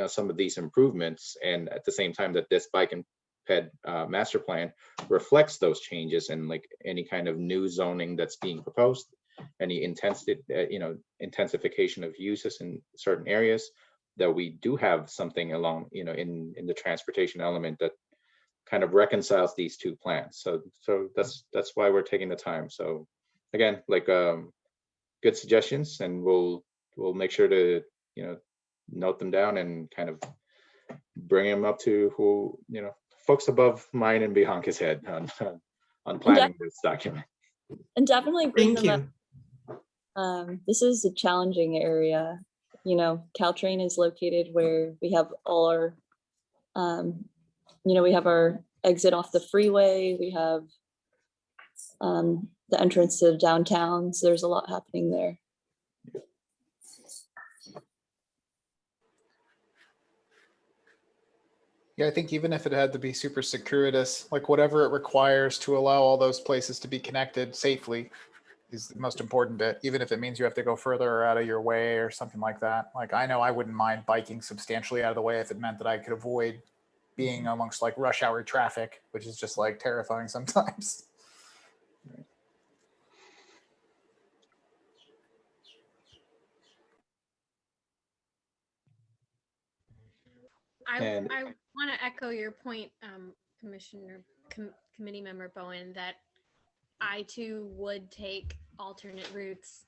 some of these improvements, and at the same time that this bike and ped master plan reflects those changes, and like any kind of new zoning that's being proposed, any intensification of uses in certain areas, that we do have something along in the transportation element that kind of reconciles these two plans. So that's why we're taking the time. So again, like good suggestions, and we'll make sure to note them down and kind of bring them up to who folks above mine and Bianca's head on planning this document. And definitely bring Thank them up. you. This is a challenging area. Caltrain is located where we have all our, we have our exit off the freeway. We have the entrance to downtown. So there's a lot happening there. Yeah, I think even if it had to be super circuitous, like whatever it requires to allow all those places to be connected safely is the most important bit, even if it means you have to go further out of your way or something like that. Like, I know I wouldn't mind biking substantially out of the way if it meant that I could avoid being amongst like rush hour traffic, which is just like terrifying sometimes. I And- want to echo your point, Committee Member Bowen, that I too would take alternate routes,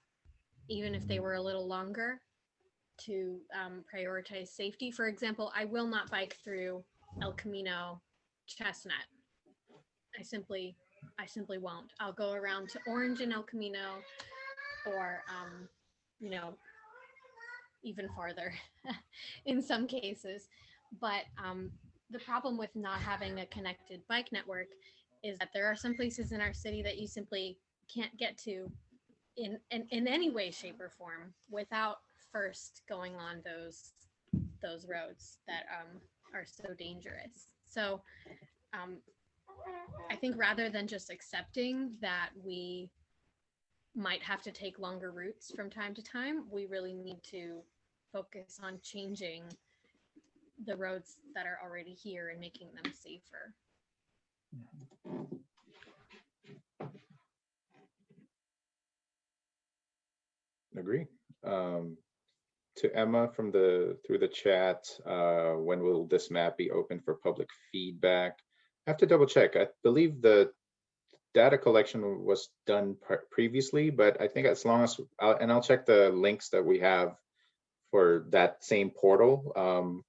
even if they were a little longer, to prioritize safety. For example, I will not bike through El Camino Chestnut. I simply won't. I'll go around to Orange and El Camino, or even farther in some cases. But the problem with not having a connected bike network is that there are some places in our city that you simply can't get to in any way, shape, or form without first going on those roads that are so dangerous. So I think rather than just accepting that we might have to take longer routes from time to time, we really need to focus on changing the roads that are already here and making them safer. Agree. To Emma through the chat, when will this map be open for public feedback? I have to double check. I believe the data collection was done previously, but I think as long as, I'll check the links that we have for that same portal.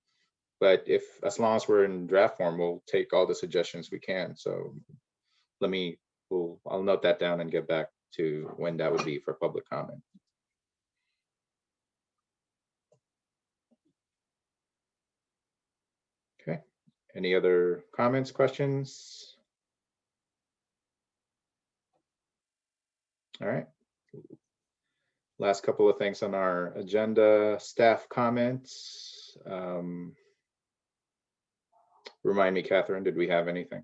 But as long as we're in draft form, we'll take all the suggestions we can. So I'll note that down and get back to when that would be for public comment. Okay, any other comments, questions? All right. Last couple of things on our agenda, staff comments. Remind me, Catherine, did we have anything?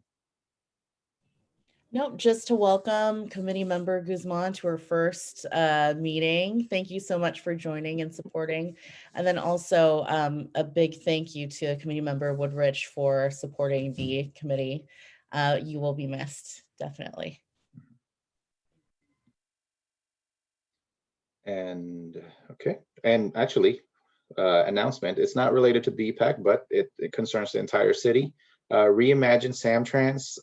Nope, just to welcome Committee Member Guzman to her first meeting. Thank you so much for joining and supporting. And then also a big thank you to Committee Member Woodrich for supporting the committee. You will be missed, definitely. And okay, and actually, announcement, it's not related to BPAC, but it concerns the entire city. Reimagine Samtrans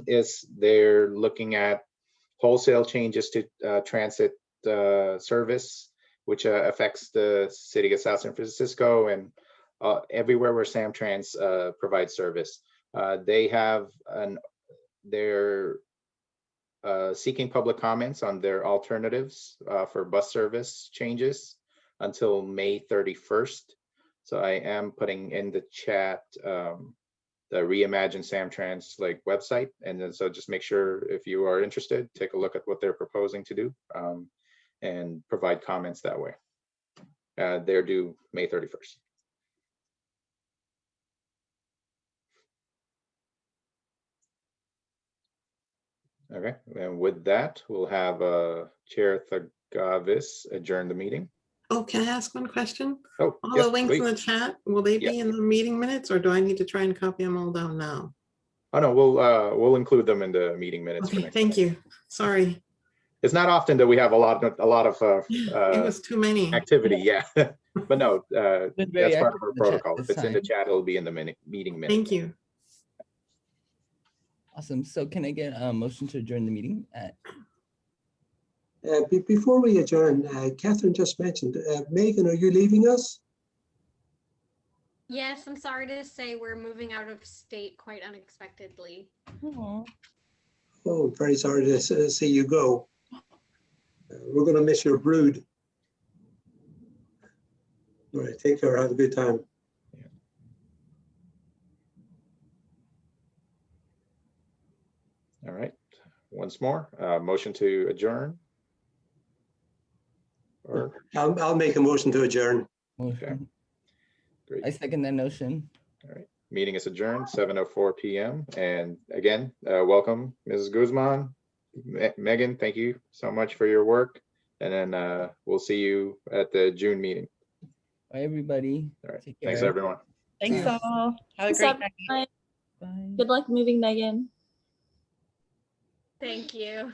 is they're looking at wholesale changes to transit service, which affects the city of South San Francisco and everywhere where Samtrans provides service. They're seeking public comments on their alternatives for bus service changes until May 31st. So I am putting in the chat the Reimagine Samtrans like website. And then so just make sure if you are interested, take a look at what they're proposing to do and provide comments that way. They're due May 31st. Okay, and with that, we'll have Chair Thagavis adjourn the meeting. Oh, can I ask one question? Oh, All yes, the links in please. the chat, will they be in the meeting minutes, or do I need to try and copy them all down now? Oh no, we'll include them in the meeting minutes for Okay, next. thank you. Sorry. It's not often that we have a lot of It was too many. activity, yeah. But no, Been very that's part active of our in the chat protocol. If this it's in the time. chat, it'll be in the meeting minutes. Thank you. Awesome. So can I get a motion to adjourn the meeting at? Before we adjourn, Catherine just mentioned, Megan, are you leaving us? Yes, I'm sorry to say we're moving out of state quite unexpectedly. Aw. Oh, very sorry to see you go. We're going to miss your brood. All right, take care. Have a good time. All right, once more, motion to adjourn. Or I'll make a motion to adjourn. Motion. great. I second that notion. All right, meeting is adjourned 7:04 p.m. And again, welcome, Mrs. Guzman. Megan, thank you so much for your work. And then we'll see you at the June meeting. Bye, everybody. All right, Take thanks care. everyone. Thanks Yes. all. Have a Thanks, great night. everyone. Bye. Good luck moving, Megan. Thank you.